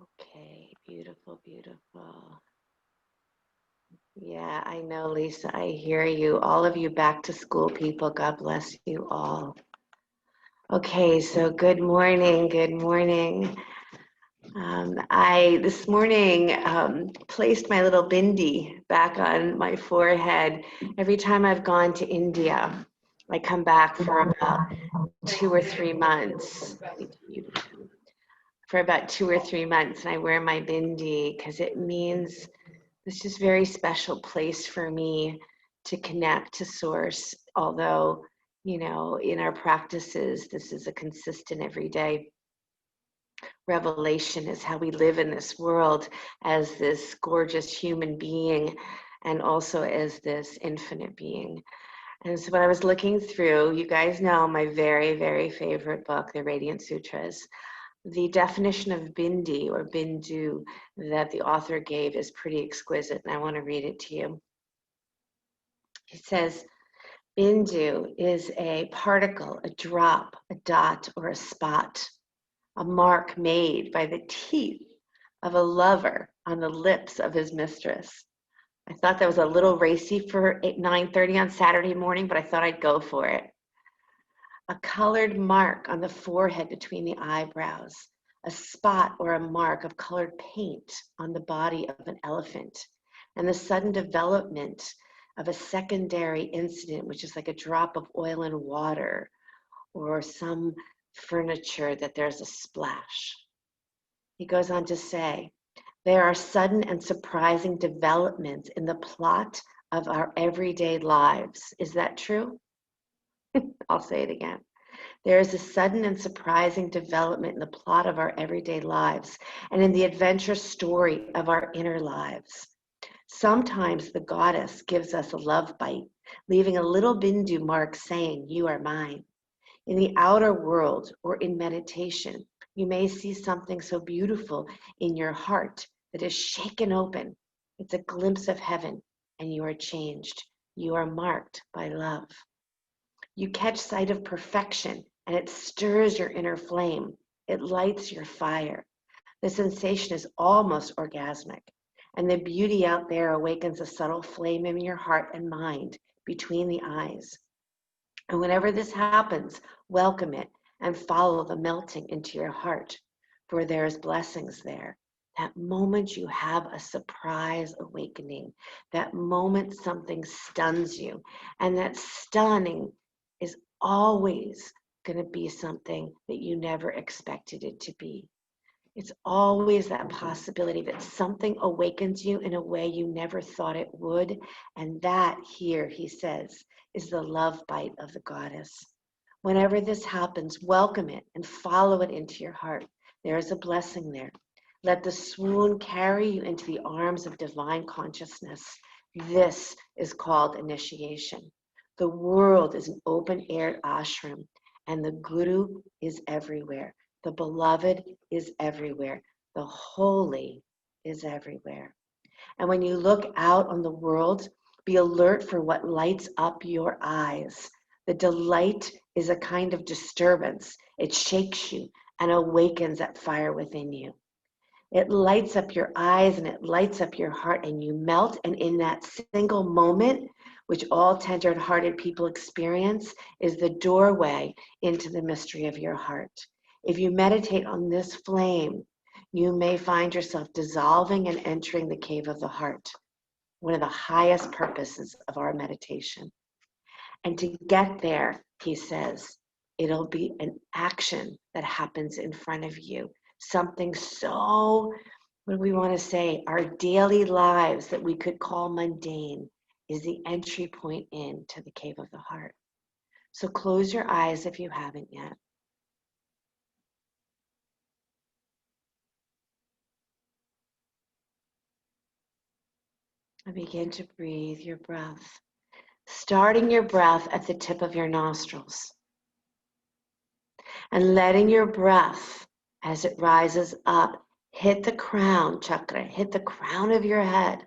Okay, beautiful, beautiful. Yeah, I know, Lisa. I hear you. All of you back to school people, God bless you all. Okay, so good morning. Good morning. I this morning placed my little bindi back on my forehead. Every time I've gone to India, I come back for about 2 or 3 months. For about 2 or 3 months, and I wear my bindi because it means this is a very special place for me to connect to source. Although, in our practices, this is a consistent everyday revelation, is how we live in this world as this gorgeous human being and also as this infinite being. And so when I was looking through, you guys know my very, very favorite book, The Radiant Sutras. The definition of Bindi or Bindu that the author gave is pretty exquisite, and I want to read it to you. He says, Bindu is a particle, a drop, a dot, or a spot, a mark made by the teeth of a lover on the lips of his mistress. I thought that was a little racy for 9:30 on Saturday morning, but I thought I'd go for it. A colored mark on the forehead between the eyebrows, a spot or a mark of colored paint on the body of an elephant, and the sudden development of a secondary incident, which is like a drop of oil in water or some furniture that there's a splash. He goes on to say, there are sudden and surprising developments in the plot of our everyday lives. Is that true? I'll say it again. There is a sudden and surprising development in the plot of our everyday lives and in the adventure story of our inner lives. Sometimes the goddess gives us a love bite, leaving a little bindu mark saying, you are mine. In the outer world or in meditation, you may see something so beautiful in your heart that is shaken open. It's a glimpse of heaven, and you are changed. You are marked by love. You catch sight of perfection, and it stirs your inner flame. It lights your fire. The sensation is almost orgasmic, and the beauty out there awakens a subtle flame in your heart and mind between the eyes. And whenever this happens, welcome it and follow the melting into your heart, for there is blessings there. That moment you have a surprise awakening, that moment something stuns you, and that stunning is always going to be something that you never expected it to be. It's always that possibility that something awakens you in a way you never thought it would. And that here, he says, is the love bite of the goddess. Whenever this happens, welcome it and follow it into your heart. There is a blessing there. Let the swoon carry you into the arms of divine consciousness. This is called initiation. The world is an open-air ashram, and the guru is everywhere. The beloved is everywhere. The holy is everywhere. And when you look out on the world, be alert for what lights up your eyes. The delight is a kind of disturbance. It shakes you and awakens that fire within you. It lights up your eyes and it lights up your heart, and you melt. And in that single moment, which all tender-hearted people experience, is the doorway into the mystery of your heart. If you meditate on this flame, you may find yourself dissolving and entering the cave of the heart, one of the highest purposes of our meditation. And to get there, he says, it'll be an action that happens in front of you. Something so, what do we want to say, our daily lives that we could call mundane is the entry point into the cave of the heart. So close your eyes if you haven't yet. And begin to breathe your breath, starting your breath at the tip of your nostrils and letting your breath, as it rises up, hit the crown chakra, hit the crown of your head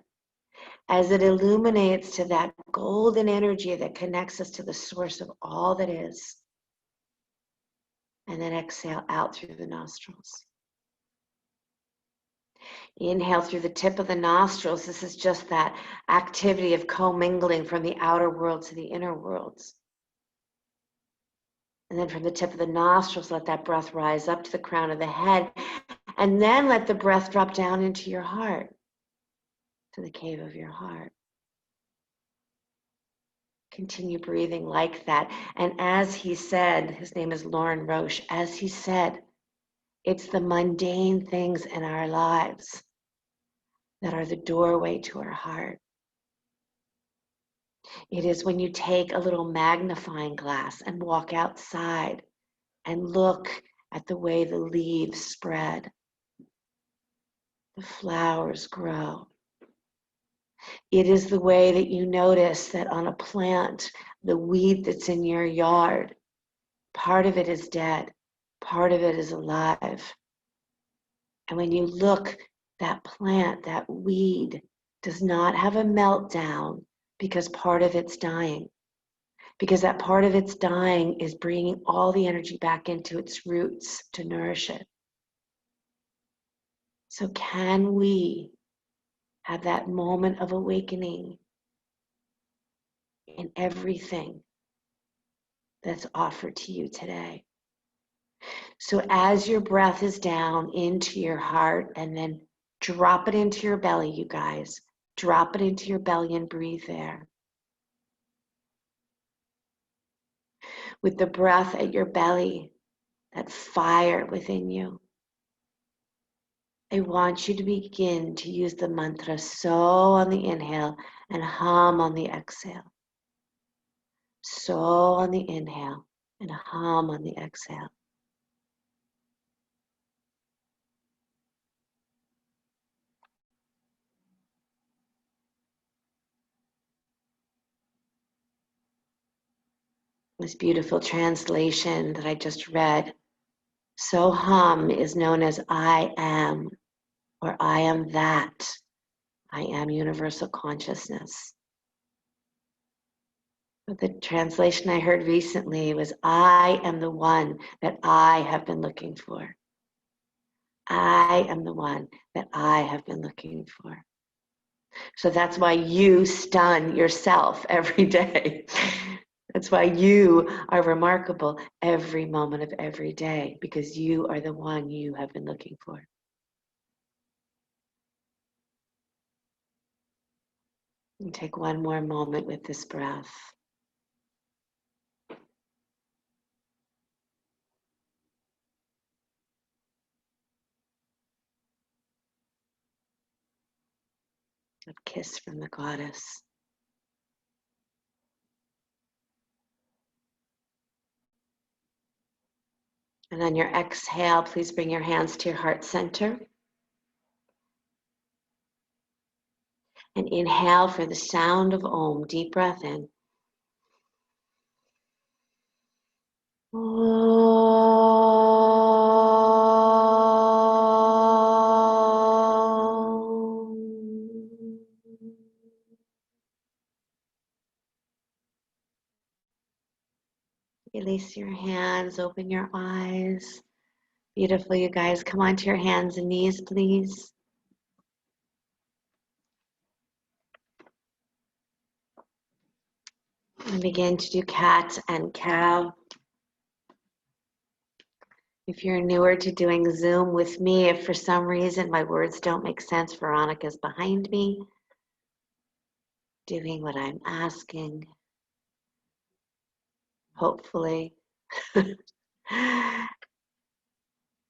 as it illuminates to that golden energy that connects us to the source of all that is. And then exhale out through the nostrils. Inhale through the tip of the nostrils. This is just that activity of commingling from the outer world to the inner worlds. And then from the tip of the nostrils, let that breath rise up to the crown of the head. And then let the breath drop down into your heart, to the cave of your heart. Continue breathing like that. And as he said, his name is Lauren Roche, as he said, it's the mundane things in our lives that are the doorway to our heart. It is when you take a little magnifying glass and walk outside and look at the way the leaves spread, the flowers grow. It is the way that you notice that on a plant, the weed that's in your yard, part of it is dead, part of it is alive. And when you look, that plant, that weed, does not have a meltdown because part of it's dying. Because that part of it's dying is bringing all the energy back into its roots to nourish it. So can we have that moment of awakening in everything that's offered to you today? So as your breath is down into your heart, and then drop it into your belly, you guys. Drop it into your belly and breathe there. With the breath at your belly, that fire within you, I want you to begin to use the mantra so on the inhale and hum on the exhale. So on the inhale and hum on the exhale. This beautiful translation that I just read, so hum is known as I am, or I am that. I am universal consciousness. But the translation I heard recently was I am the one that I have been looking for. I am the one that I have been looking for. So that's why you stun yourself every day. That's why you are remarkable every moment of every day, because you are the one you have been looking for. And take one more moment with this breath. A kiss from the goddess. And on your exhale, please bring your hands to your heart center. And inhale for the sound of Om. Deep breath in. Release your hands, open your eyes. Beautiful, you guys. Come onto your hands and knees, please. And begin to do cat and cow. If you're newer to doing Zoom with me, if for some reason my words don't make sense, Veronica's behind me, doing what I'm asking, hopefully. And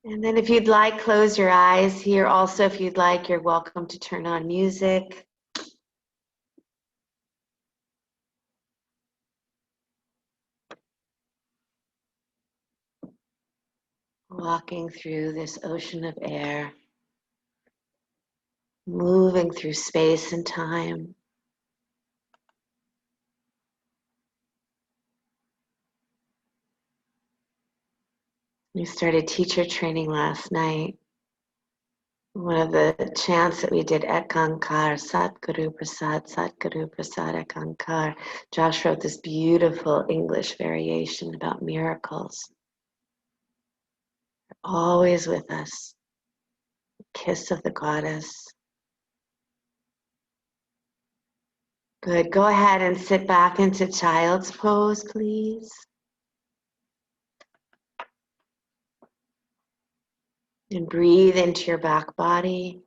then if you'd like, close your eyes here. Also, if you'd like, you're welcome to turn on music. Walking through this ocean of air, moving through space and time. We started teacher training last night. One of the chants that we did, Ekankar, Satguru Prasad, Satguru Prasad Ekankar. Josh wrote this beautiful English variation about miracles. They're always with us. kiss of the goddess. Good. Go ahead and sit back into child's pose, please. And breathe into your back body.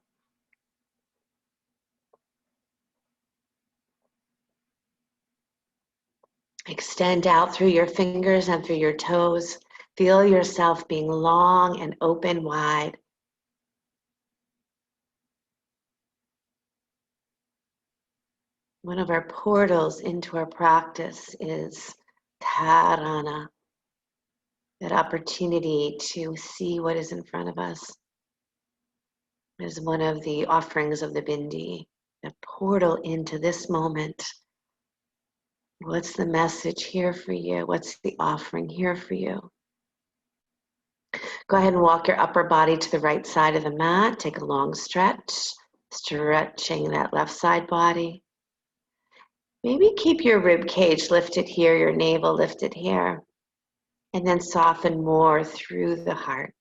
Extend out through your fingers and through your toes. Feel yourself being long and open wide. One of our portals into our practice is Dharana, that opportunity to see what is in front of us. Is one of the offerings of the Bindi, the portal into this moment. What's the message here for you? What's the offering here for you? Go ahead and walk your upper body to the right side of the mat. Take a long stretch, stretching that left side body. Maybe keep your rib cage lifted here, your navel lifted here, and then soften more through the heart.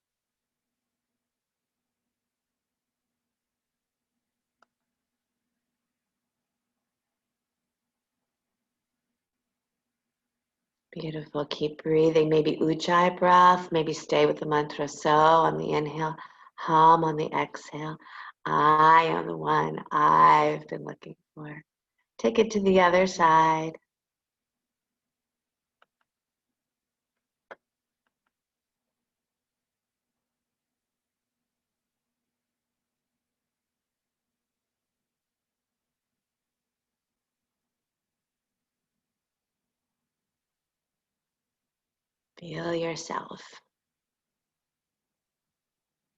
Beautiful. Keep breathing. Maybe Ujjayi breath. Maybe stay with the mantra so on the inhale, hum on the exhale. I am the one I've been looking for. Take it to the other side. Feel yourself.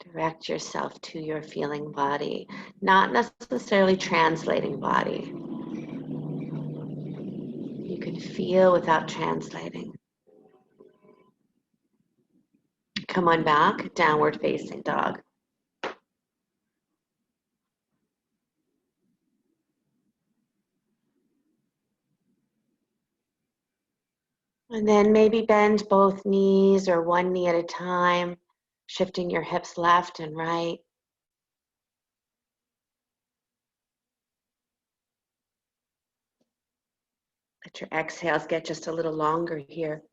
Direct yourself to your feeling body, not necessarily translating body. You can feel without translating. Come on back, downward facing dog. And then maybe bend both knees or one knee at a time, shifting your hips left and right. Let your exhales get just a little longer here.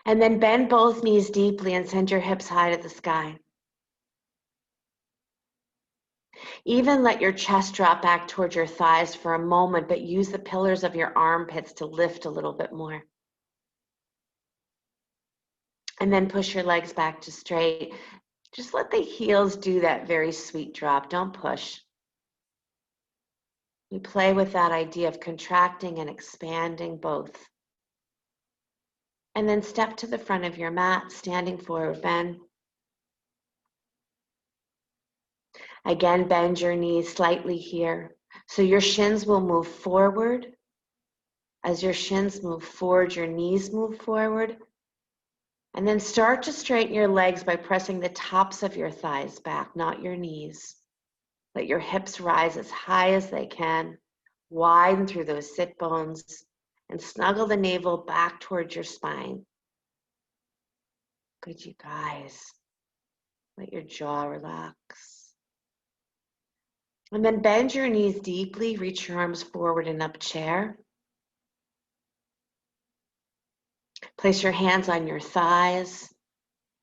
And then bend both knees deeply and send your hips high to the sky. Even let your chest drop back towards your thighs for a moment, but use the pillars of your armpits to lift a little bit more. And then push your legs back to straight. Just let the heels do that very sweet drop. Don't push. We play with that idea of contracting and expanding both. And then step to the front of your mat, standing forward bend. Again, bend your knees slightly here. So your shins will move forward. As your shins move forward, your knees move forward. And then start to straighten your legs by pressing the tops of your thighs back, not your knees. Let your hips rise as high as they can. Widen through those sit bones and snuggle the navel back towards your spine. Good, you guys. Let your jaw relax. And then bend your knees deeply, reach your arms forward and up, chair. Place your hands on your thighs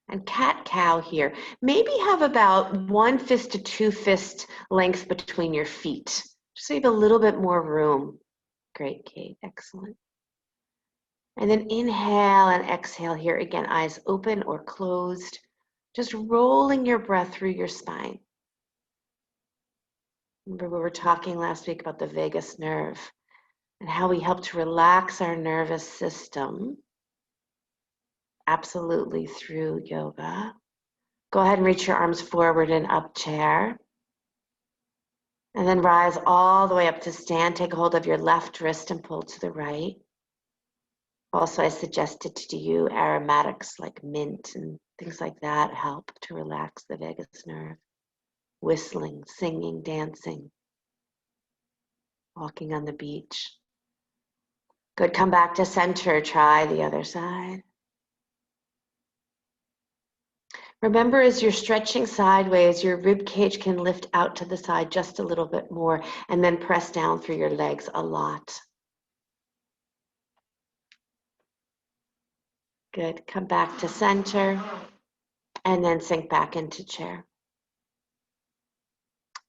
and cat-cow here. Maybe have about 1 fist to 2 fist length between your feet, just so you have a little bit more room. Great, Kate, excellent. And then inhale and exhale here. Again, eyes open or closed. Just rolling your breath through your spine. Remember we were talking last week about the vagus nerve and how we help to relax our nervous system. Absolutely through yoga. Go ahead and reach your arms forward and up, chair. And then rise all the way up to stand. Take hold of your left wrist and pull to the right. Also, I suggested to you aromatics like mint and things like that help to relax the vagus nerve. Whistling, singing, dancing, walking on the beach. Good, come back to center. Try the other side. Remember, as you're stretching sideways, your rib cage can lift out to the side just a little bit more, and then press down through your legs a lot. Good. Come back to center, and then sink back into chair.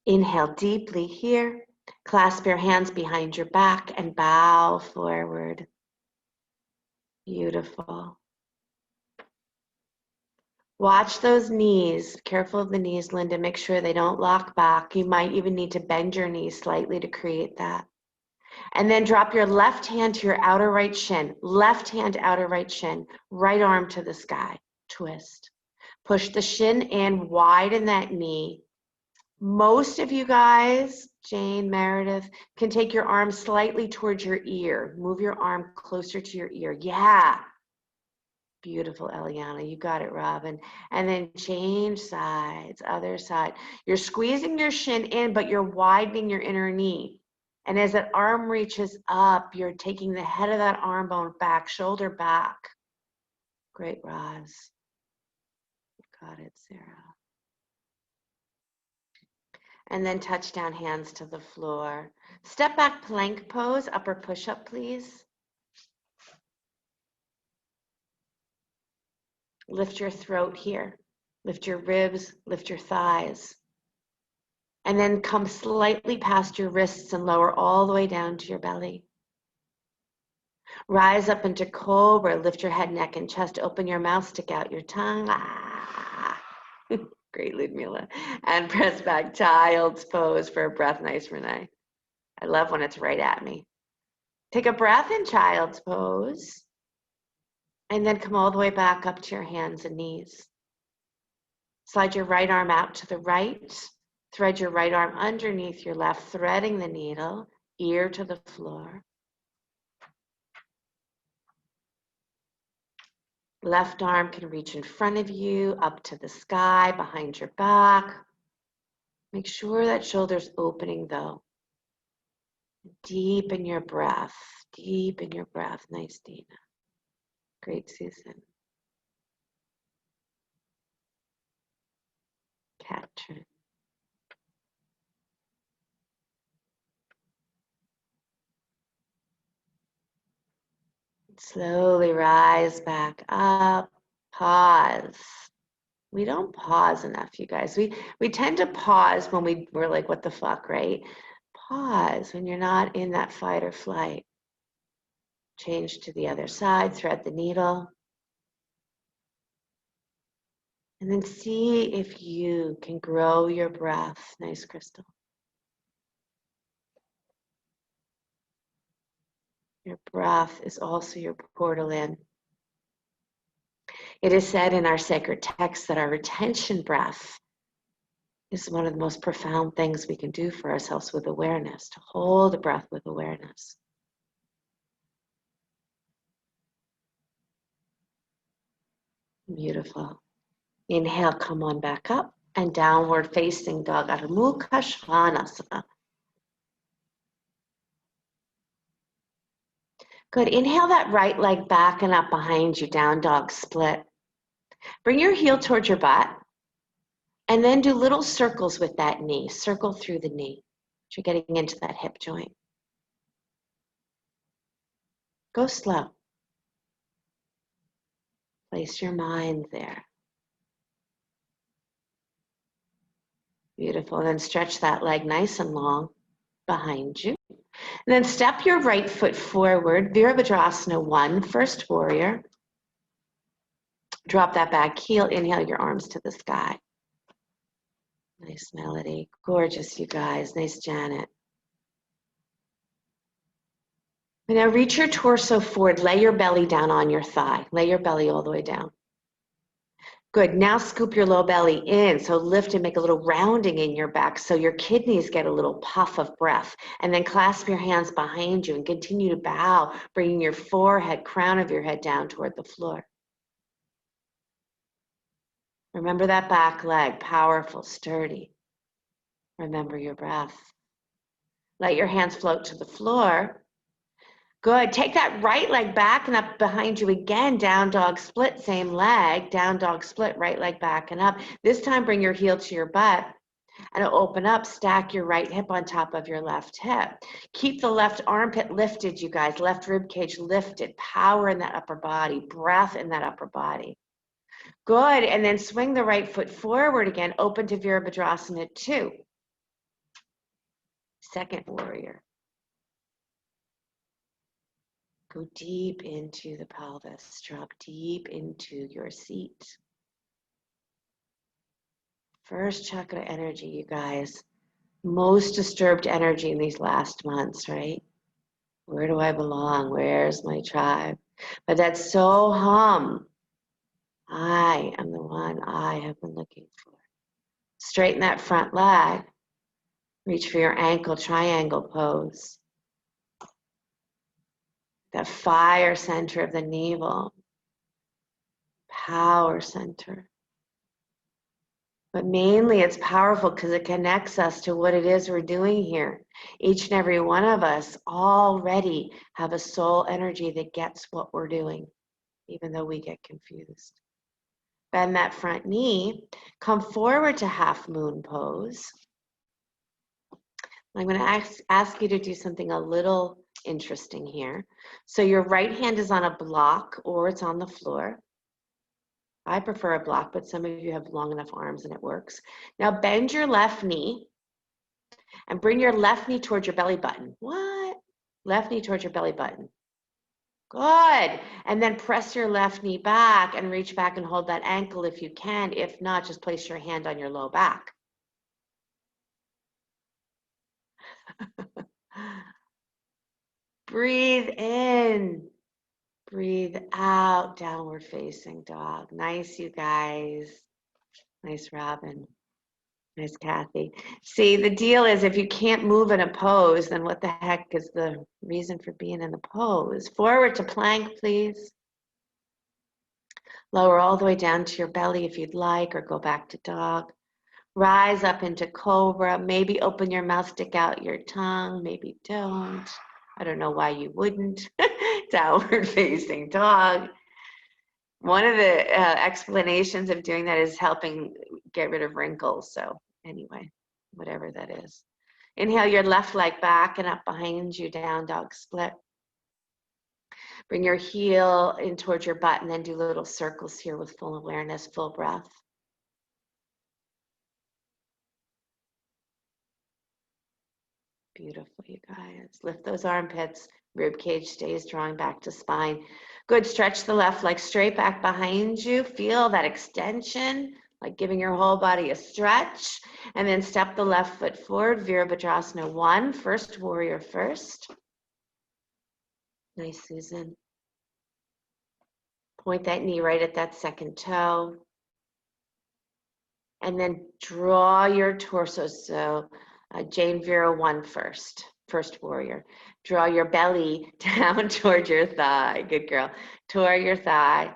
Inhale deeply here. Clasp your hands behind your back and bow forward. Beautiful. Watch those knees. Careful of the knees, Linda. Make sure they don't lock back. You might even need to bend your knees slightly to create that. And then drop your left hand to your outer right shin. Left hand, outer right shin. Right arm to the sky. Twist. Push the shin in, widen that knee. Most of you guys, Jane, Meredith, can take your arm slightly towards your ear. Move your arm closer to your ear. Yeah. Beautiful, Eliana. You got it, Robin. And then change sides, other side. You're squeezing your shin in, but you're widening your inner knee. And as that arm reaches up, you're taking the head of that arm bone back, shoulder back. Great, Roz. Got it, Sarah. And then touch down, hands to the floor. Step back plank pose, upper push-up, please. Lift your throat here. Lift your ribs, lift your thighs. And then come slightly past your wrists and lower all the way down to your belly. Rise up into cobra, lift your head, neck, and chest. Open your mouth, stick out your tongue. Ah. Great, Ludmila. And press back, child's pose for a breath. Nice, Renee. I love when it's right at me. Take a breath in child's pose. And then come all the way back up to your hands and knees. Slide your right arm out to the right. Thread your right arm underneath your left, threading the needle, ear to the floor. Left arm can reach in front of you, up to the sky, behind your back. Make sure that shoulder's opening though. Deepen your breath, deepen your breath. Nice, Dina. Great, Susan. Katrin. Slowly rise back up. Pause. We don't pause enough, you guys. We tend to pause when we're like, what the fuck, right? Pause when you're not in that fight or flight. Change to the other side, thread the needle. And then see if you can grow your breath. Nice, Crystal. Your breath is also your portal in. It is said in our sacred texts that our retention breath is one of the most profound things we can do for ourselves with awareness, to hold a breath with awareness. Beautiful. Inhale, come on back up, and downward facing dog, Adho Mukha Svanasana. Good. Inhale that right leg back and up behind you, down dog split. Bring your heel towards your butt, and then do little circles with that knee. Circle through the knee. You're getting into that hip joint. Go slow. Place your mind there. Beautiful. And then stretch that leg nice and long behind you. And then step your right foot forward. Virabhadrasana 1, first warrior. Drop that back heel. Inhale your arms to the sky. Nice melody. Gorgeous, you guys. Nice, Janet. And now reach your torso forward. Lay your belly down on your thigh. Lay your belly all the way down. Good. Now scoop your low belly in. So lift and make a little rounding in your back so your kidneys get a little puff of breath. And then clasp your hands behind you and continue to bow, bringing your forehead, crown of your head down toward the floor. Remember that back leg, powerful, sturdy. Remember your breath. Let your hands float to the floor. Good. Take that right leg back and up behind you again. Down dog split, same leg. Down dog split, right leg back and up. This time bring your heel to your butt and open up. Stack your right hip on top of your left hip. Keep the left armpit lifted, you guys. Left rib cage lifted. Power in that upper body. Breath in that upper body. Good. And then swing the right foot forward again. Open to Virabhadrasana 2. Second warrior. Go deep into the pelvis, drop deep into your seat. First chakra energy, you guys. Most disturbed energy in these last months, right? Where do I belong? Where's my tribe? But that's so hum. I am the one I have been looking for. Straighten that front leg. Reach for your ankle triangle pose. That fire center of the navel. Power center. But mainly it's powerful because it connects us to what it is we're doing here. Each and every one of us already have a soul energy that gets what we're doing, even though we get confused. Bend that front knee. Come forward to half moon pose. I'm going to ask you to do something a little interesting here. So your right hand is on a block or it's on the floor. I prefer a block, but some of you have long enough arms and it works. Now bend your left knee and bring your left knee towards your belly button. What? Left knee towards your belly button. Good. And then press your left knee back and reach back and hold that ankle if you can. If not, just place your hand on your low back. Breathe in. Breathe out, downward facing dog. Nice, you guys. Nice, Robin. Nice, Kathy. See, the deal is if you can't move in a pose, then what the heck is the reason for being in the pose? Forward to plank, please. Lower all the way down to your belly if you'd like, or go back to dog. Rise up into cobra. Maybe open your mouth, stick out your tongue. Maybe don't. I don't know why you wouldn't. Downward facing dog. One of the explanations of doing that is helping get rid of wrinkles. So anyway, whatever that is. Inhale your left leg back and up behind you, down dog split. Bring your heel in towards your butt and then do little circles here with full awareness, full breath. Beautiful, you guys. Lift those armpits. Rib cage stays drawing back to spine. Good. Stretch the left leg straight back behind you. Feel that extension, like giving your whole body a stretch. And then step the left foot forward. Virabhadrasana 1. First warrior first. Nice, Susan. Point that knee right at that second toe. And then draw your torso. So Jane Vera 1 first. First warrior. Draw your belly down toward your thigh. Good girl. Toward your thigh.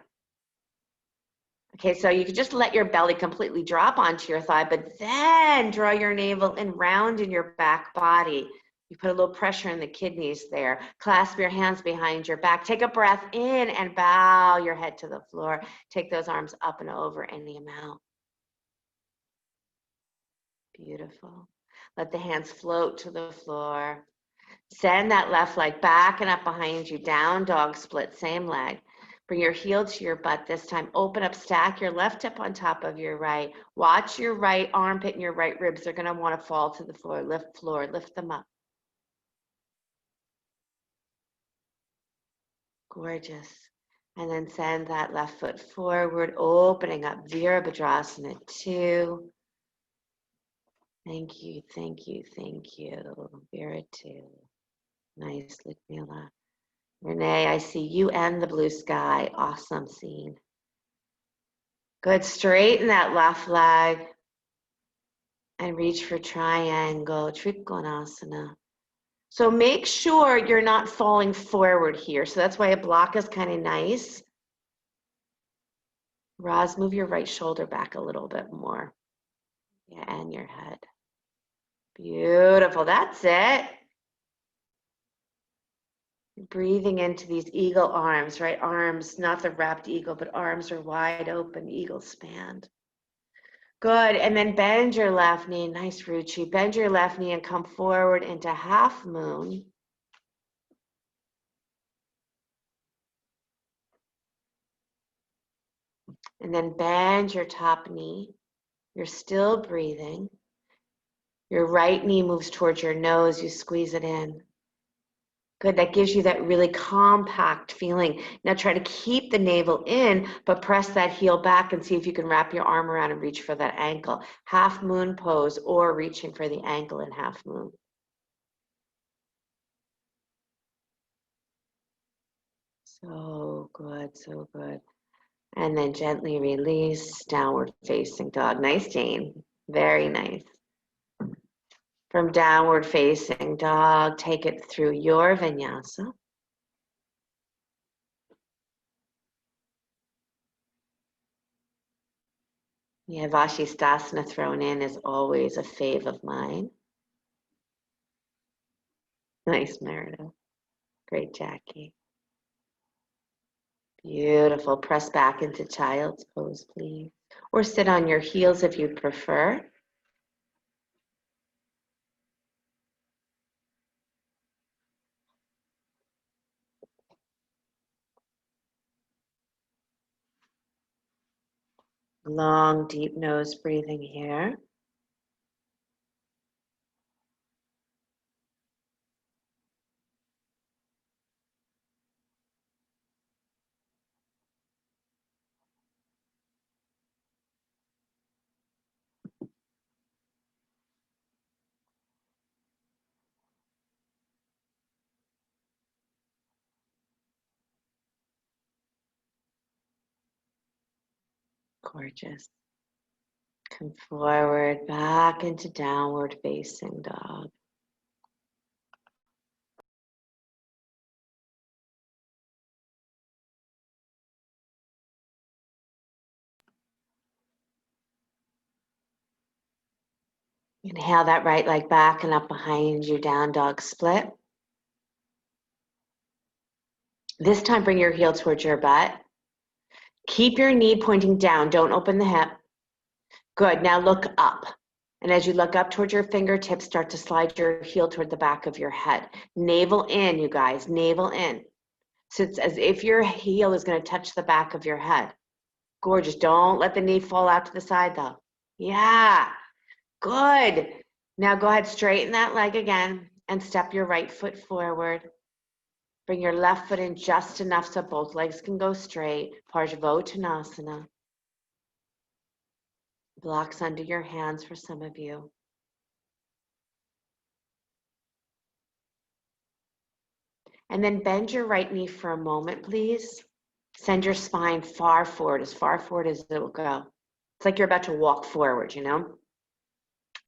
Okay, so you can just let your belly completely drop onto your thigh, but then draw your navel in round in your back body. You put a little pressure in the kidneys there. Clasp your hands behind your back. Take a breath in and bow your head to the floor. Take those arms up and over any amount. Beautiful. Let the hands float to the floor. Send that left leg back and up behind you. Down dog split, same leg. Bring your heel to your butt this time. Open up, stack your left hip on top of your right. Watch your right armpit and your right ribs. They're going to want to fall to the floor. Lift them up. Gorgeous. And then send that left foot forward, opening up Virabhadrasana 2. Thank you, thank you, thank you. Vera 2. Nice, Ludmila. Renee, I see you and the blue sky. Awesome scene. Good. Straighten that left leg and reach for triangle, Trikonasana. So make sure you're not falling forward here. So that's why a block is kind of nice. Roz, move your right shoulder back a little bit more. Yeah, and your head. Beautiful. That's it. Breathing into these eagle arms, right? Arms, not the wrapped eagle, but arms are wide open, eagle spanned. Good, and then bend your left knee, nice Ruchi. Bend your left knee and come forward into half moon. And then bend your top knee. You're still breathing. Your right knee moves towards your nose, you squeeze it in. Good, that gives you that really compact feeling. Now try to keep the navel in, but press that heel back and see if you can wrap your arm around and reach for that ankle. Half moon pose or reaching for the ankle in half moon. So good, so good. And then gently release, downward facing dog. Nice, Jane. Very nice. From downward facing dog, take it through your vinyasa. Yeah, Vashisthasana thrown in is always a fave of mine. Nice, Meredith. Great, Jackie. Beautiful. Press back into child's pose, please. Or sit on your heels if you prefer. Long, deep nose breathing here. Gorgeous. Come forward, back into downward facing dog. Inhale that right leg back and up behind you, down dog split. This time bring your heel towards your butt. Keep your knee pointing down, don't open the hip. Good, now look up. And as you look up towards your fingertips, start to slide your heel toward the back of your head. Navel in, you guys, navel in. So it's as if your heel is gonna touch the back of your head. Gorgeous, don't let the knee fall out to the side though. Yeah, good. Now go ahead, straighten that leg again and step your right foot forward. Bring your left foot in just enough so both legs can go straight. Parsvottanasana. Blocks under your hands for some of you. And then bend your right knee for a moment, please. Send your spine far forward as it will go. It's like you're about to walk forward, you know?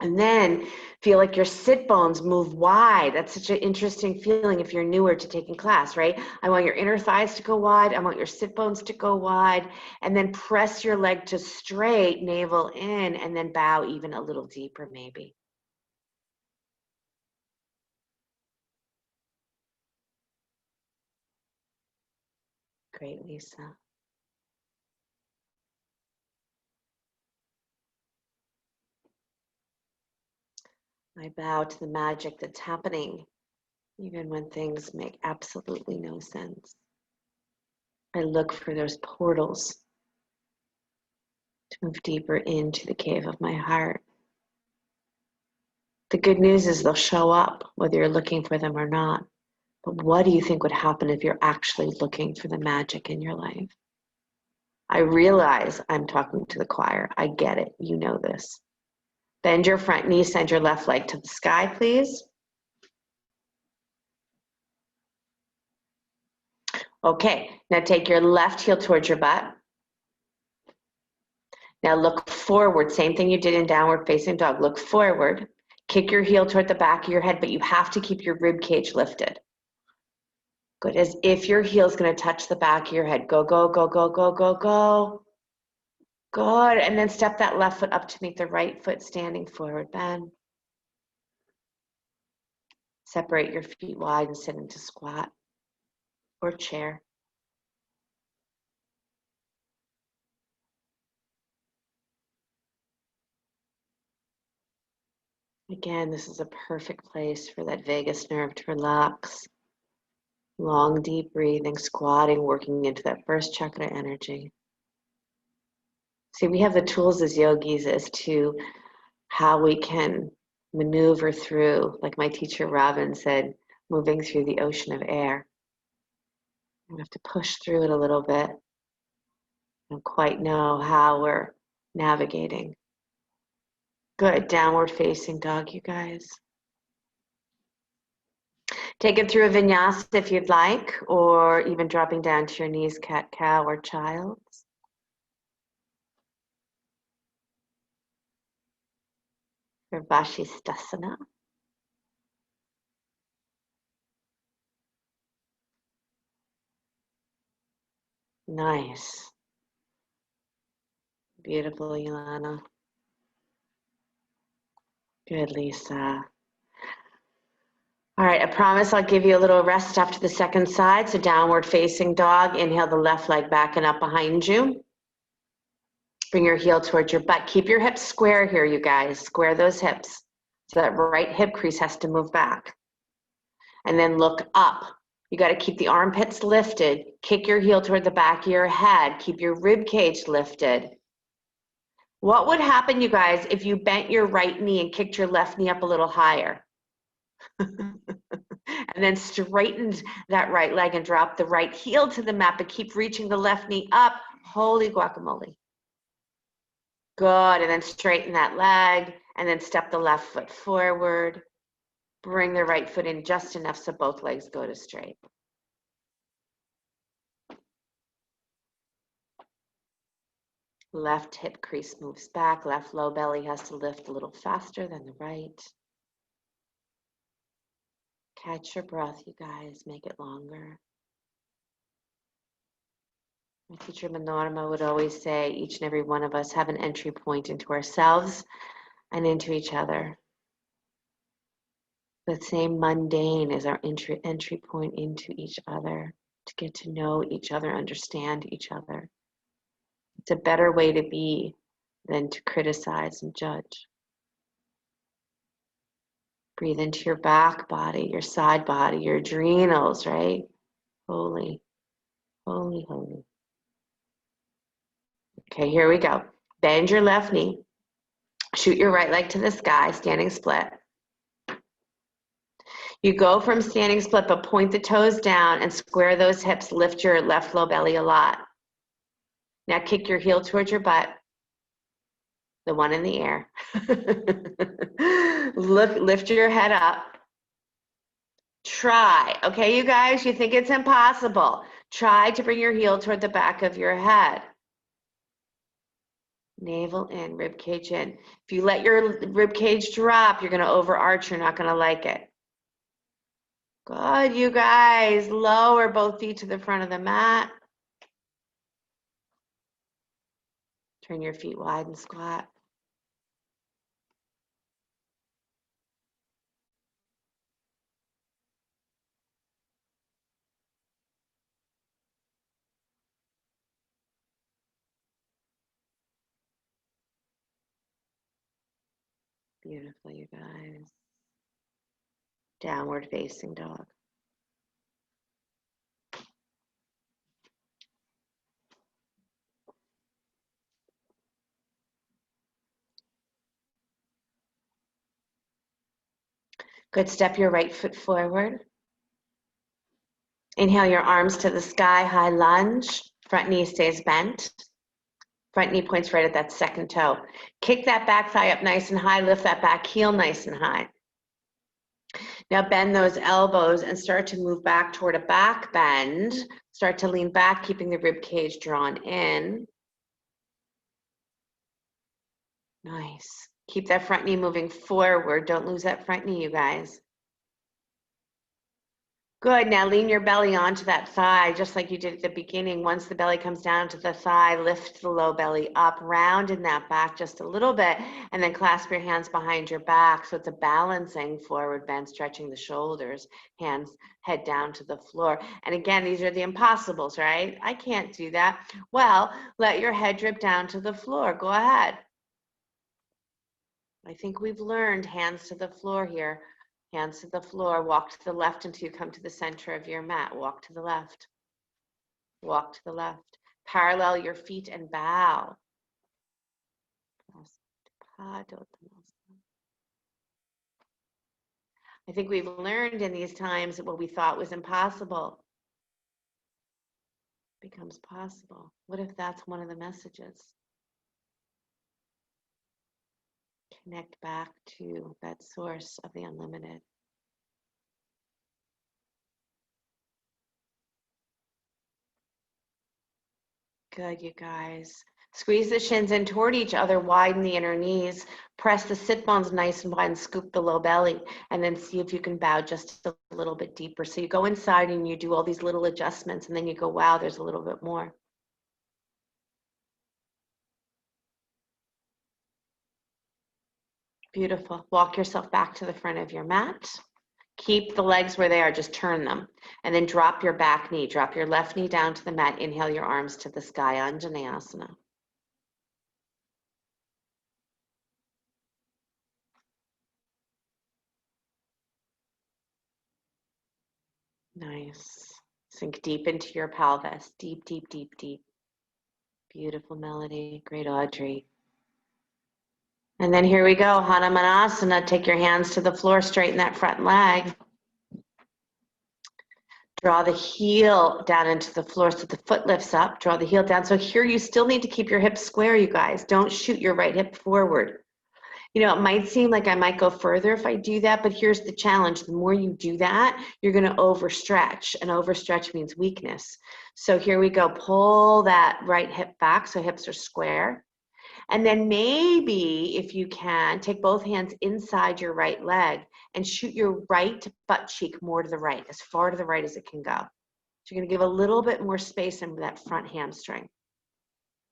And then feel like your sit bones move wide. That's such an interesting feeling if you're newer to taking class, right? I want your inner thighs to go wide. I want your sit bones to go wide. And then press your leg to straight, navel in, and then bow even a little deeper maybe. Great, Lisa. I bow to the magic that's happening, even when things make absolutely no sense. I look for those portals to move deeper into the cave of my heart. The good news is they'll show up whether you're looking for them or not. But what do you think would happen if you're actually looking for the magic in your life? I realize I'm talking to the choir. I get it. You know this. Bend your front knee, send your left leg to the sky, please. Okay, now take your left heel towards your butt. Now look forward, same thing you did in downward facing dog. Look forward, kick your heel toward the back of your head, but you have to keep your rib cage lifted. Good, as if your heel is gonna touch the back of your head. Go, go, go, go, go, go, go. Good, and then step that left foot up to meet the right foot, standing forward, bend. Separate your feet wide and sit into squat. or chair. Again, this is a perfect place for that vagus nerve to relax. Long, deep breathing, squatting, working into that first chakra energy. See, we have the tools as yogis as to how we can maneuver through, like my teacher Robin said, moving through the ocean of air. We have to push through it a little bit. I don't quite know how we're navigating. Good, downward facing dog, you guys. Take it through a vinyasa if you'd like, or even dropping down to your knees, cat, cow, or child's. Or Vashisthasana. Nice. Beautiful, Ilana. Good, Lisa. All right, I promise I'll give you a little rest after the second side. So downward facing dog, inhale the left leg back and up behind you. Bring your heel towards your butt. Keep your hips square here, you guys. Square those hips. So that right hip crease has to move back. And then look up. You got to keep the armpits lifted. Kick your heel toward the back of your head. Keep your rib cage lifted. What would happen, you guys, if you bent your right knee and kicked your left knee up a little higher? And then straightened that right leg and drop the right heel to the mat, but keep reaching the left knee up. Holy guacamole. Good, and then straighten that leg, and then step the left foot forward. Bring the right foot in just enough so both legs go to straight. Left hip crease moves back. Left low belly has to lift a little faster than the right. Catch your breath, you guys. Make it longer. My teacher Manorma would always say, each and every one of us have an entry point into ourselves and into each other. The same mundane is our entry point into each other, to get to know each other, understand each other. It's a better way to be than to criticize and judge. Breathe into your back body, your side body, your adrenals, right? Holy, holy, holy. Okay, here we go. Bend your left knee. Shoot your right leg to the sky, standing split. You go from standing split, but point the toes down and square those hips. Lift your left low belly a lot. Now kick your heel towards your butt, the one in the air. Lift your head up. Try, okay, you guys, you think it's impossible. Try to bring your heel toward the back of your head. Navel in, rib cage in. If you let your rib cage drop, you're going to overarch. You're not going to like it. Good, you guys. Lower both feet to the front of the mat. Turn your feet wide and squat. Beautiful, you guys. Downward facing dog. Good, step your right foot forward. Inhale your arms to the sky, high lunge. Front knee stays bent. Front knee points right at that second toe. Kick that back thigh up nice and high. Lift that back heel nice and high. Now bend those elbows and start to move back toward a back bend. Start to lean back, keeping the rib cage drawn in. Nice. Keep that front knee moving forward. Don't lose that front knee, you guys. Good. Now lean your belly onto that thigh, just like you did at the beginning. Once the belly comes down to the thigh, lift the low belly up, round in that back just a little bit, and then clasp your hands behind your back. So it's a balancing forward bend, stretching the shoulders, hands, head down to the floor. And again, these are the impossibles, right? I can't do that. Well, let your head drip down to the floor. Go ahead. I think we've learned hands to the floor here. Hands to the floor, walk to the left until you come to the center of your mat. Walk to the left. Walk to the left. Parallel your feet and bow. I think we've learned in these times that what we thought was impossible becomes possible. What if that's one of the messages? Connect back to that source of the unlimited. Good, you guys. Squeeze the shins in toward each other, widen the inner knees, press the sit bones nice and wide and scoop the low belly, and then see if you can bow just a little bit deeper. So you go inside and you do all these little adjustments, and then you go, wow, there's a little bit more. Beautiful. Walk yourself back to the front of your mat. Keep the legs where they are, just turn them. And then drop your back knee. Drop your left knee down to the mat. Inhale your arms to the sky, Anjaneyasana. Nice. Sink deep into your pelvis. Deep, deep, deep, deep. Beautiful melody. Great, Audrey. And then here we go, Hanumanasana. Take your hands to the floor, straighten that front leg. Draw the heel down into the floor so the foot lifts up. Draw the heel down. So here you still need to keep your hips square, you guys. Don't shoot your right hip forward. You know, it might seem like I might go further if I do that, but here's the challenge. The more you do that, you're going to overstretch, and overstretch means weakness. So here we go. Pull that right hip back so hips are square. And then maybe, if you can, take both hands inside your right leg and shoot your right butt cheek more to the right, as far to the right as it can go. So you're going to give a little bit more space in that front hamstring.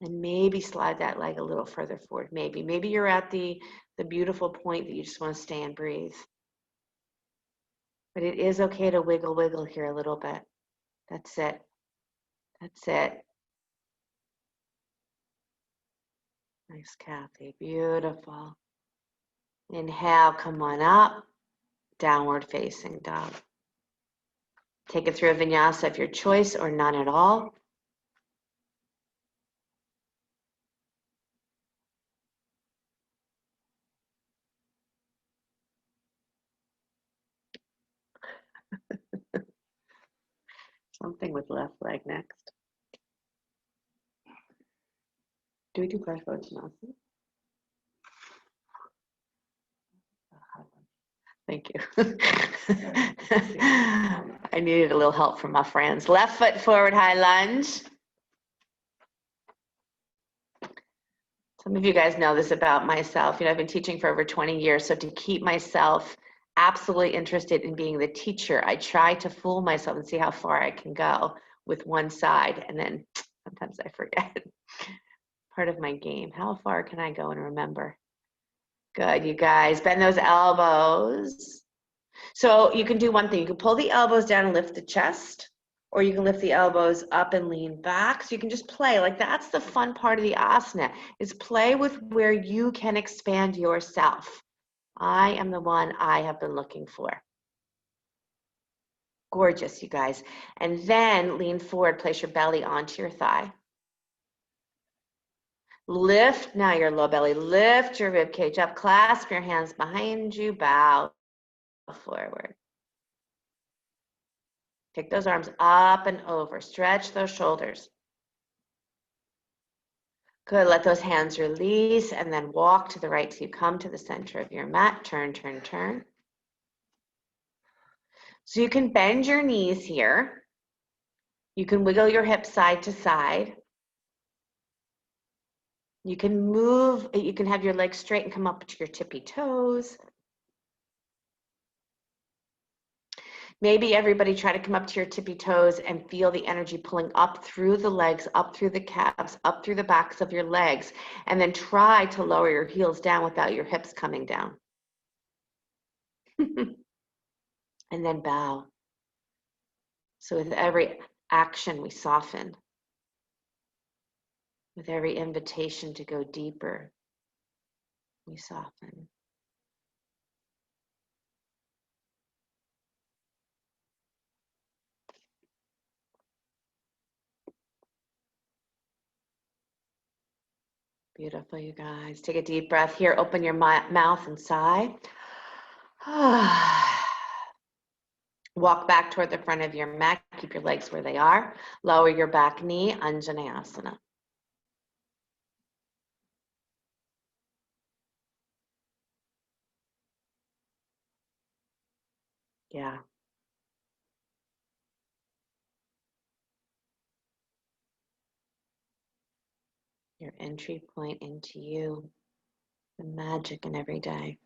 And maybe slide that leg a little further forward. Maybe you're at the beautiful point that you just want to stay and breathe. But it is okay to wiggle here a little bit. That's it. That's it. Nice, Kathy. Beautiful. Inhale, come on up. Downward facing dog. Take it through a vinyasa of your choice or none at all. Something with left leg next. Do we do Prashanasana? Thank you. I needed a little help from my friends. Left foot forward, high lunge. Some of you guys know this about myself. You know, I've been teaching for over 20 years, so to keep myself absolutely interested in being the teacher, I try to fool myself and see how far I can go with one side, and then sometimes I forget. Part of my game. How far can I go and remember? Good, you guys. Bend those elbows. So you can do one thing. You can pull the elbows down and lift the chest, or you can lift the elbows up and lean back. So you can just play. Like, that's the fun part of the asana, is play with where you can expand yourself. I am the one I have been looking for. Gorgeous, you guys. And then lean forward, place your belly onto your thigh. Lift now your low belly, lift your rib cage up, clasp your hands behind you, bow forward. Take those arms up and over, stretch those shoulders. Good, let those hands release and then walk to the right so you come to the center of your mat, turn, turn, turn. So you can bend your knees here. You can wiggle your hips side to side. You can move, you can have your legs straight and come up to your tippy toes. Maybe everybody try to come up to your tippy toes and feel the energy pulling up through the legs, up through the calves, up through the backs of your legs, and then try to lower your heels down without your hips coming down. And then bow. So with every action, we soften. With every invitation to go deeper, we soften. Beautiful, you guys. Take a deep breath here. Open your mouth and sigh. Walk back toward the front of your mat. Keep your legs where they are. Lower your back knee, Anjaneyasana. Yeah. Your entry point into you, the magic in every day.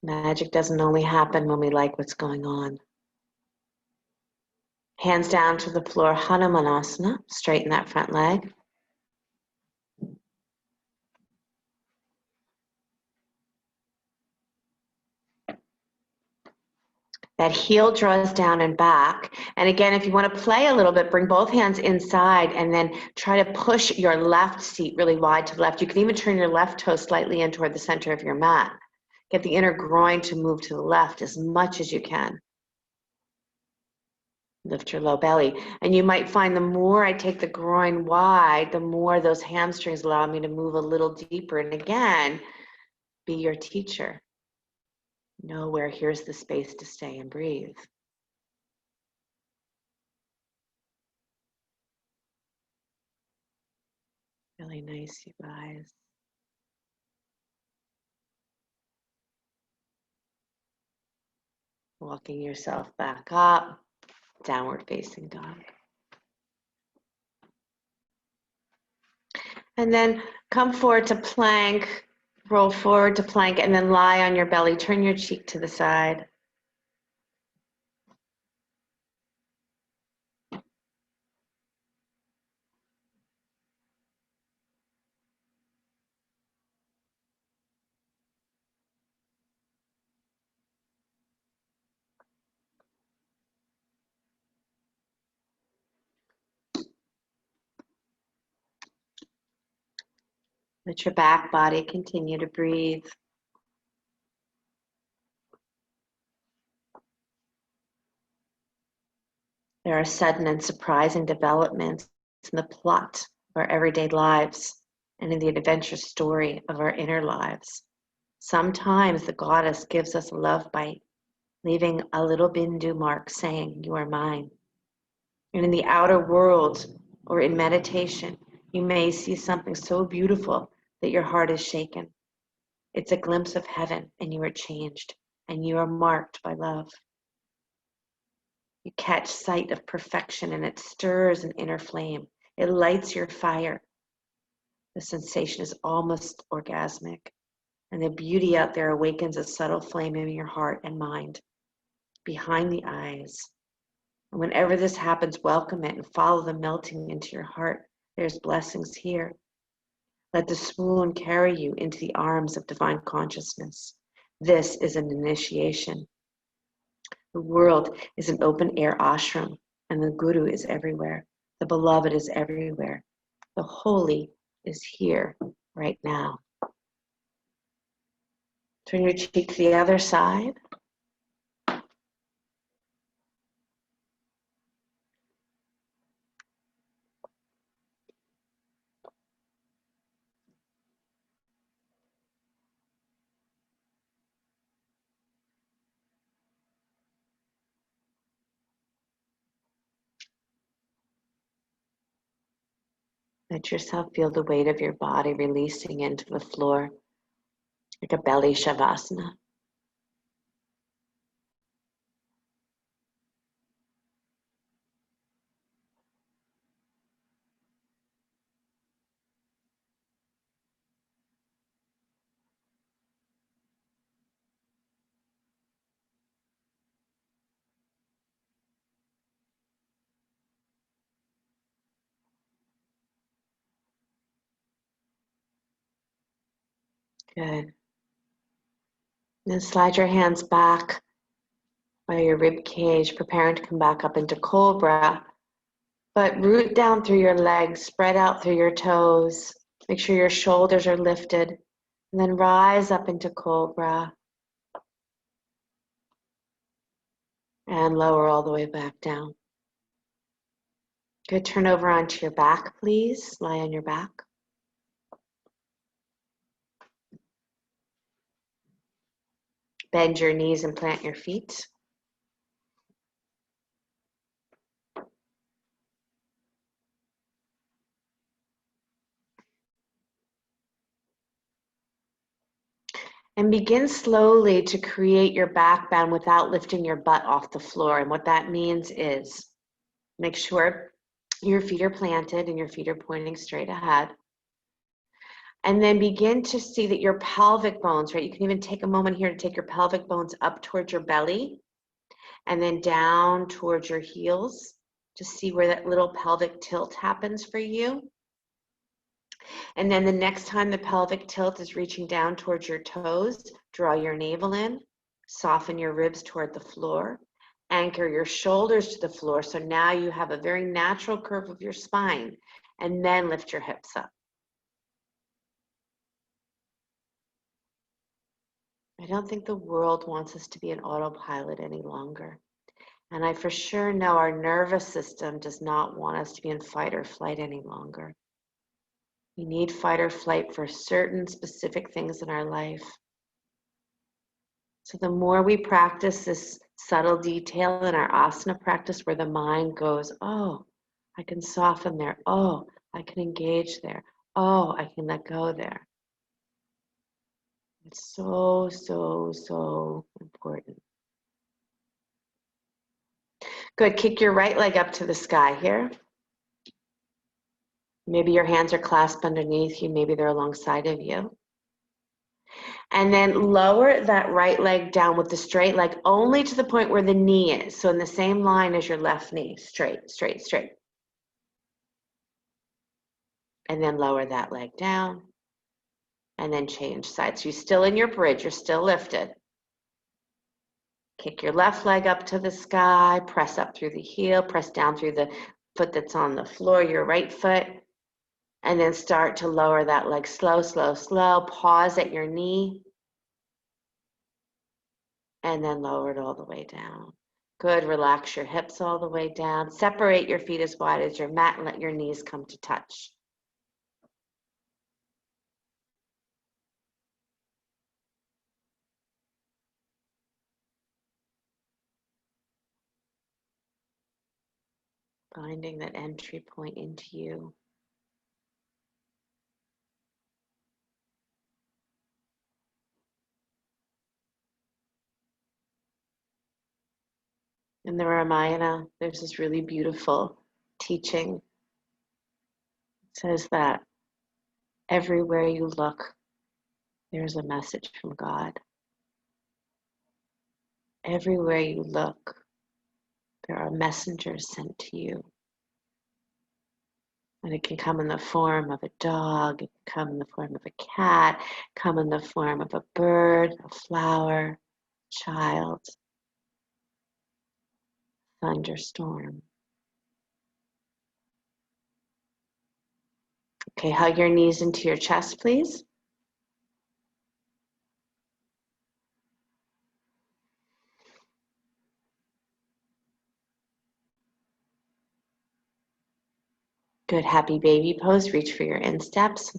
Magic doesn't only happen when we like what's going on. Hands down to the floor, Hanumanasana. Straighten that front leg. That heel draws down and back. And again, if you want to play a little bit, bring both hands inside and then try to push your left seat really wide to the left. You can even turn your left toe slightly in toward the center of your mat. Get the inner groin to move to the left as much as you can. Lift your low belly. And you might find the more I take the groin wide, the more those hamstrings allow me to move a little deeper. And again, be your teacher. Know where here's the space to stay and breathe. Really nice, you guys. Walking yourself back up, downward facing dog. And then come forward to plank, roll forward to plank, and then lie on your belly. Turn your cheek to the side. Let your back body continue to breathe. There are sudden and surprising developments in the plot of our everyday lives and in the adventure story of our inner lives. Sometimes the goddess gives us a love bite, leaving a little Bindu mark saying, "You are mine." And in the outer world or in meditation, you may see something so beautiful that your heart is shaken. It's a glimpse of heaven, and you are changed, and you are marked by love. You catch sight of perfection, and it stirs an inner flame. It lights your fire. The sensation is almost orgasmic, and the beauty out there awakens a subtle flame in your heart and mind, behind the eyes. And whenever this happens, welcome it and follow the melting into your heart. There's blessings here. Let the swoon carry you into the arms of divine consciousness. This is an initiation. The world is an open-air ashram, and the Guru is everywhere. The beloved is everywhere. The holy is here right now. Turn your cheek to the other side. Let yourself feel the weight of your body releasing into the floor like a belly shavasana. Good. Then slide your hands back by your rib cage, preparing to come back up into cobra. But root down through your legs, spread out through your toes. Make sure your shoulders are lifted. And then rise up into cobra. And lower all the way back down. Good. Turn over onto your back, please. Lie on your back. Bend your knees and plant your feet. And begin slowly to create your back bend without lifting your butt off the floor. And what that means is make sure your feet are planted and your feet are pointing straight ahead. And then begin to see that your pelvic bones, right? You can even take a moment here to take your pelvic bones up towards your belly and then down towards your heels to see where that little pelvic tilt happens for you. And then the next time the pelvic tilt is reaching down towards your toes, draw your navel in, soften your ribs toward the floor, anchor your shoulders to the floor. So now you have a very natural curve of your spine, and then lift your hips up. I don't think the world wants us to be an autopilot any longer. And I for sure know our nervous system does not want us to be in fight or flight any longer. We need fight or flight for certain specific things in our life. So the more we practice this subtle detail in our asana practice where the mind goes, oh, I can soften there. Oh, I can engage there. Oh, I can let go there. It's so, so, so important. Good. Kick your right leg up to the sky here. Maybe your hands are clasped underneath you. Maybe they're alongside of you. And then lower that right leg down with the straight leg only to the point where the knee is. So in the same line as your left knee, straight, straight, straight. And then lower that leg down. And then change sides. So you're still in your bridge. You're still lifted. Kick your left leg up to the sky. Press up through the heel. Press down through the foot that's on the floor, your right foot. And then start to lower that leg slow, slow, slow. Pause at your knee. And then lower it all the way down. Good. Relax your hips all the way down. Separate your feet as wide as your mat and let your knees come to touch. Finding that entry point into you. In the Ramayana, there's this really beautiful teaching. It says that everywhere you look, there's a message from God. Everywhere you look, there are messengers sent to you. And it can come in the form of a dog, it can come in the form of a cat, come in the form of a bird, a flower, child, thunderstorm. Okay, hug your knees into your chest, please. Good, happy baby pose. Reach for your insteps.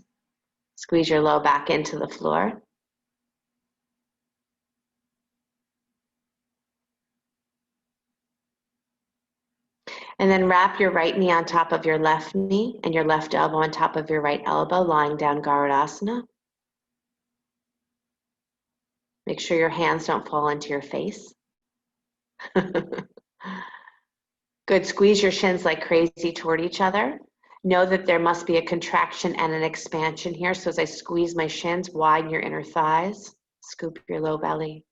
Squeeze your low back into the floor. And then wrap your right knee on top of your left knee and your left elbow on top of your right elbow, lying down Garudasana. Make sure your hands don't fall into your face. Good, squeeze your shins like crazy toward each other. Know that there must be a contraction and an expansion here. So as I squeeze my shins, widen your inner thighs, scoop your low belly.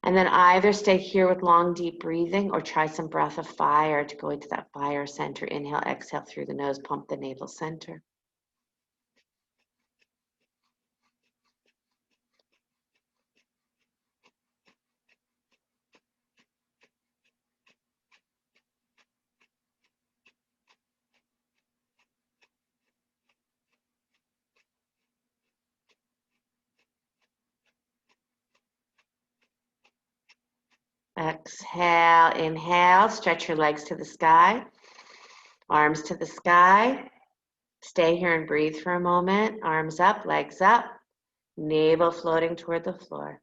And then either stay here with long, deep breathing or try some breath of fire to go into that fire center. Inhale, exhale through the nose, pump the navel center. Good, Exhale, inhale, stretch your legs to the sky, arms to the sky. Stay here and breathe for a moment. Arms up, legs up, navel floating toward the floor.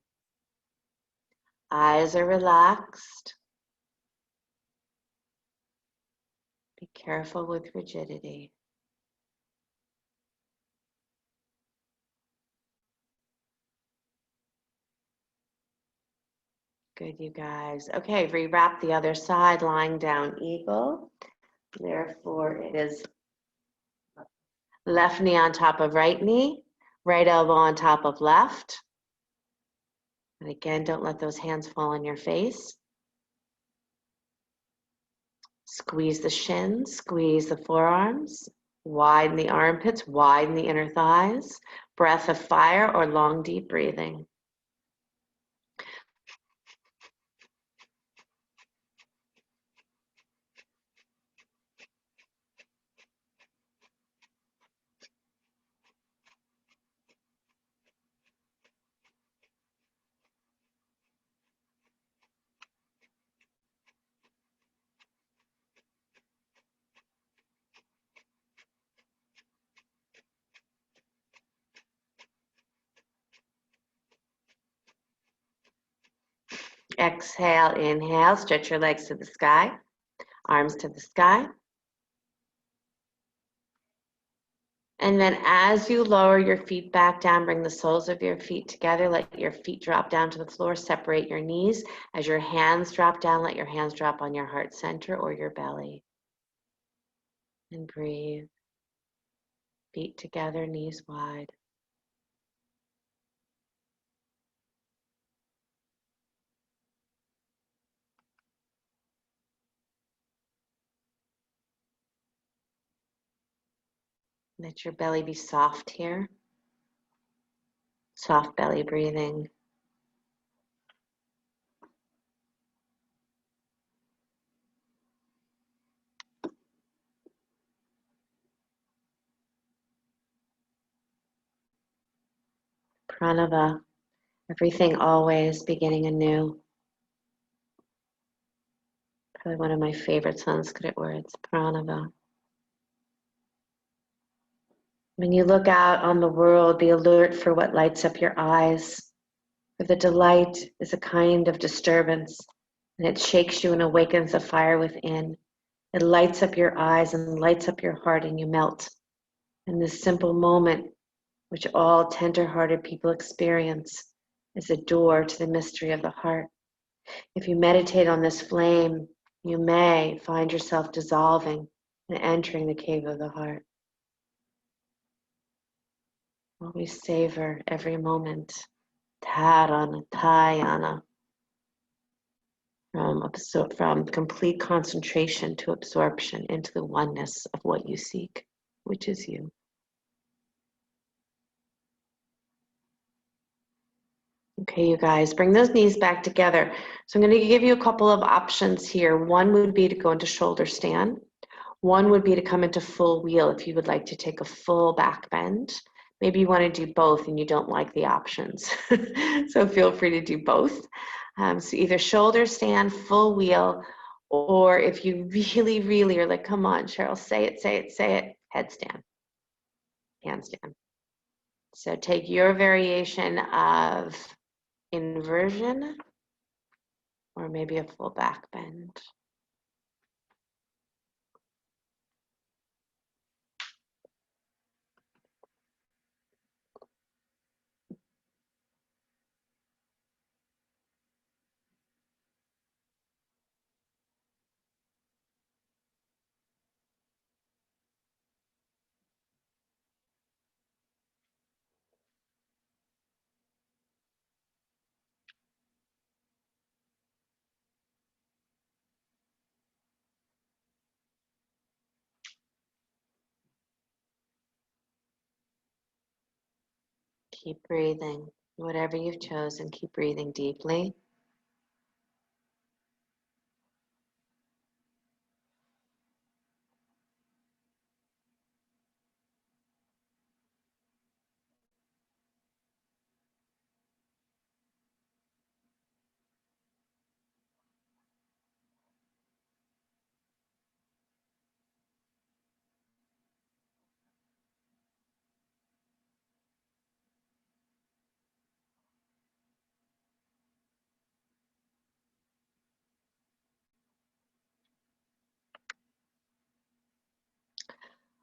Eyes are relaxed. Be careful with rigidity. Good, you guys. Okay, rewrap the other side, lying down eagle. Therefore, it is left knee on top of right knee, right elbow on top of left. And again, don't let those hands fall on your face. Squeeze the shins, squeeze the forearms, widen the armpits, widen the inner thighs. Breath of fire or long, deep breathing. Exhale, inhale, stretch your legs to the sky, arms to the sky. And then as you lower your feet back down, bring the soles of your feet together, let your feet drop down to the floor, separate your knees. As your hands drop down, let your hands drop on your heart center or your belly. And breathe. Feet together, knees wide. Let your belly be soft here. Soft belly breathing. Pranava. Everything always beginning anew. Probably one of my favorite Sanskrit words, pranava. When you look out on the world, be alert for what lights up your eyes. For the delight is a kind of disturbance, and it shakes you and awakens a fire within. It lights up your eyes and lights up your heart, and you melt. And this simple moment, which all tender-hearted people experience, is a door to the mystery of the heart. If you meditate on this flame, you may find yourself dissolving and entering the cave of the heart. Always savor every moment. Dharana, dhyana. From complete concentration to absorption into the oneness of what you seek, which is you. Okay, you guys, bring those knees back together. So I'm going to give you a couple of options here. One would be to go into shoulder stand. One would be to come into full wheel if you would like to take a full back bend. Maybe you want to do both and you don't like the options. So feel free to do both. So either shoulder stand, full wheel, or if you really, really are like, come on, Sheryl, say it, say it, say it, headstand, handstand. So take your variation of inversion or maybe a full back bend. Keep breathing. Whatever you've chosen, keep breathing deeply.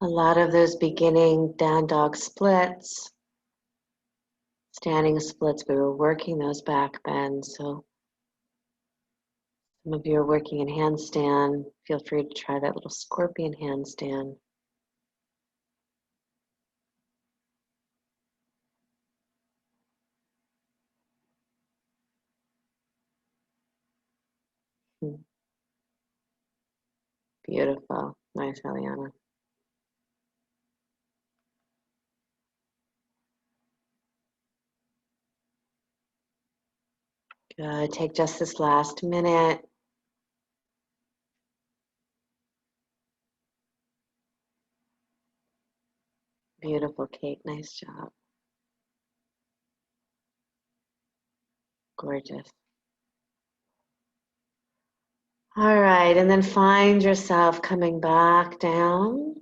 A lot of those beginning down dog splits, standing splits, we were working those back bends. So some of you are working in handstand. Feel free to try that little scorpion handstand. Beautiful. Nice, Eliana. Good. Take just this last minute. Beautiful, Kate. Nice job. Gorgeous. All right, and then find yourself coming back down.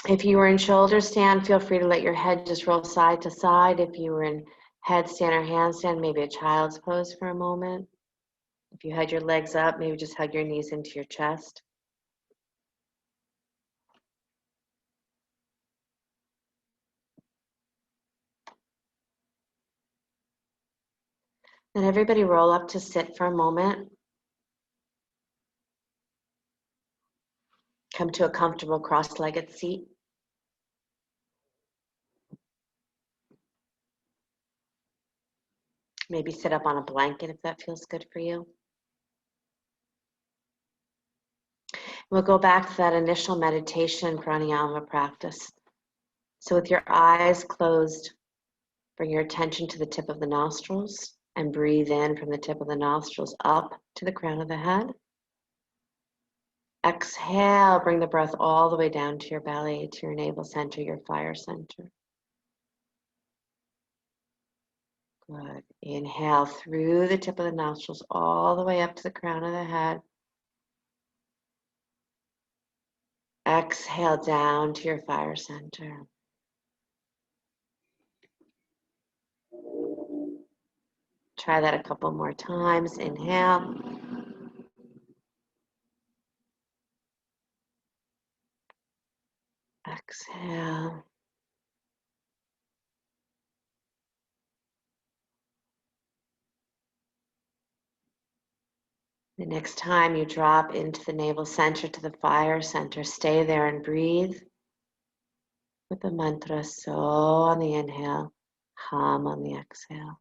If you were in shoulder stand, feel free to let your head just roll side to side. If you were in headstand or handstand, maybe a child's pose for a moment. If you had your legs up, maybe just hug your knees into your chest. Then everybody roll up to sit for a moment. Come to a comfortable cross-legged seat. Maybe sit up on a blanket if that feels good for you. We'll go back to that initial meditation pranayama practice. So with your eyes closed, bring your attention to the tip of the nostrils and breathe in from the tip of the nostrils up to the crown of the head. Exhale, bring the breath all the way down to your belly, to your navel center, your fire center. Good. Inhale through the tip of the nostrils all the way up to the crown of the head. Exhale down to your fire center. Try that a couple more times. Inhale. Exhale. The next time you drop into the navel center to the fire center, stay there and breathe with the mantra So on the inhale, Hum on the exhale.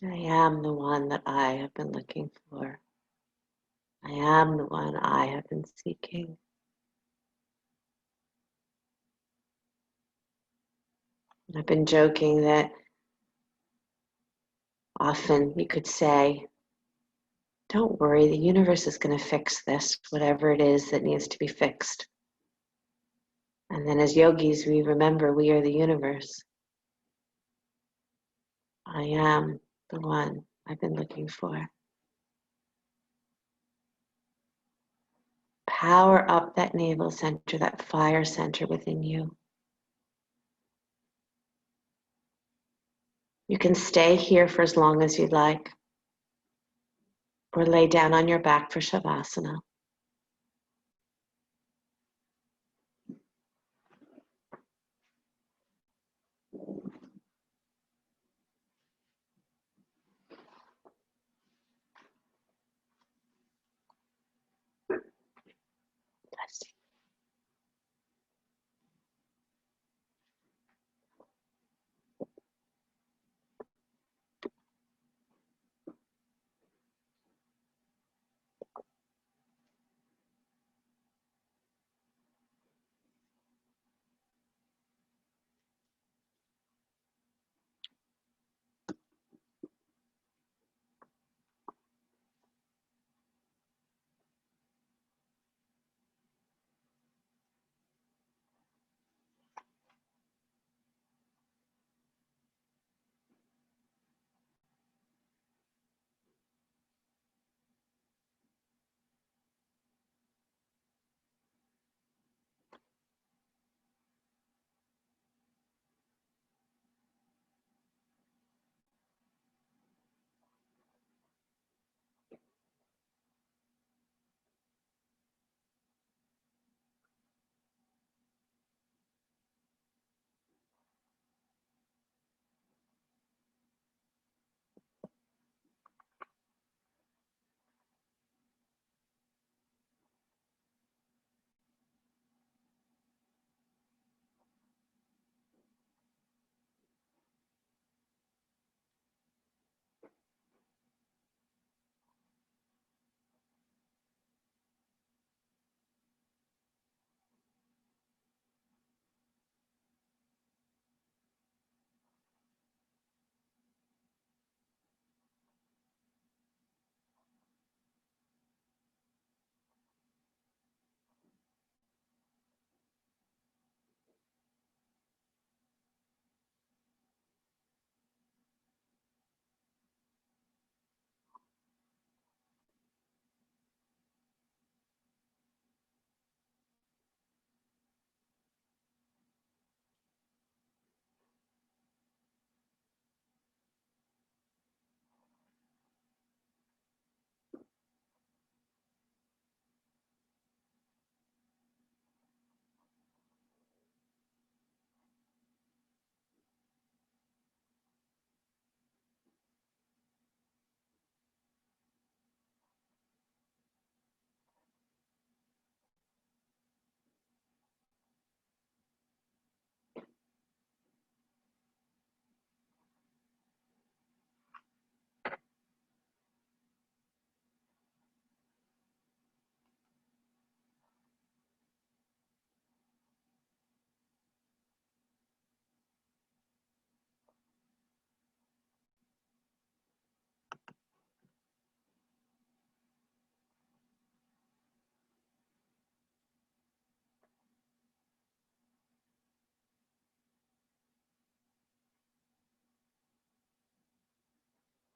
I am the one that I have been looking for. I am the one I have been seeking. I've been joking that often you could say, don't worry, the universe is going to fix this, whatever it is that needs to be fixed. And then as yogis, we remember we are the universe. I am the one I've been looking for. Power up that navel center, that fire center within you. You can stay here for as long as you'd like, or lay down on your back for Shavasana. Bless you.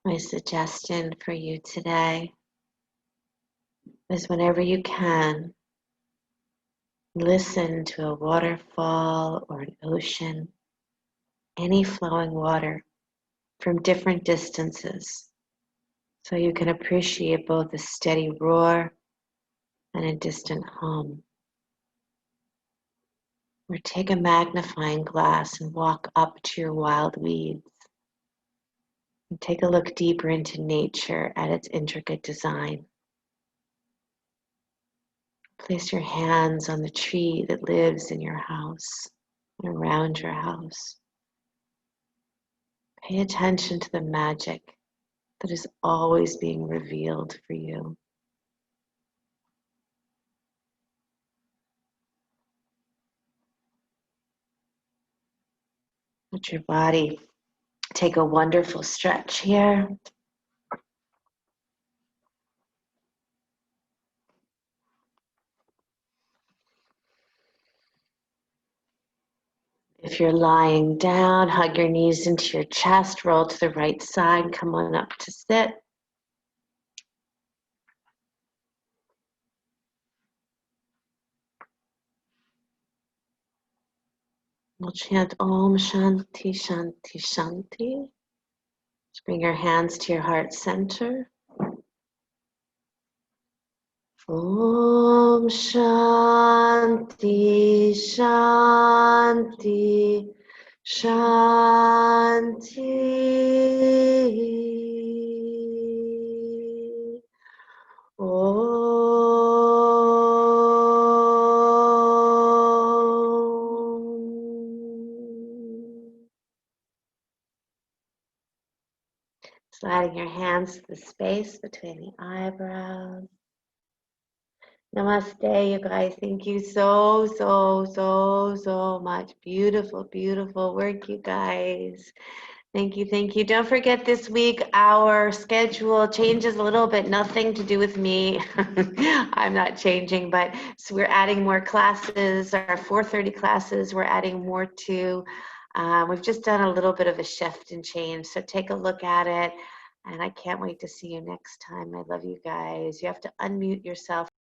My suggestion for you today is whenever you can, listen to a waterfall or an ocean, any flowing water from different distances, so you can appreciate both a steady roar and a distant hum. Or take a magnifying glass and walk up to your wild weeds and take a look deeper into nature at its intricate design. Place your hands on the tree that lives in your house and around your house. Pay attention to the magic that is always being revealed for you. Let your body take a wonderful stretch here. If you're lying down, hug your knees into your chest, roll to the right side, come on up to sit. We'll chant Om Shanti Shanti Shanti. Just bring your hands to your heart center. Om Shanti Shanti Shanti. Sliding your hands to the space between the eyebrows. Namaste, you guys. Thank you so much. Beautiful, beautiful work, you guys. Thank you, thank you. Don't forget this week our schedule changes a little bit. Nothing to do with me. I'm not changing, but so we're adding more classes. Our 4:30 classes, we're adding more to. We've just done a little bit of a shift and change, so take a look at it. And I can't wait to see you next time. I love you guys. You have to unmute yourself.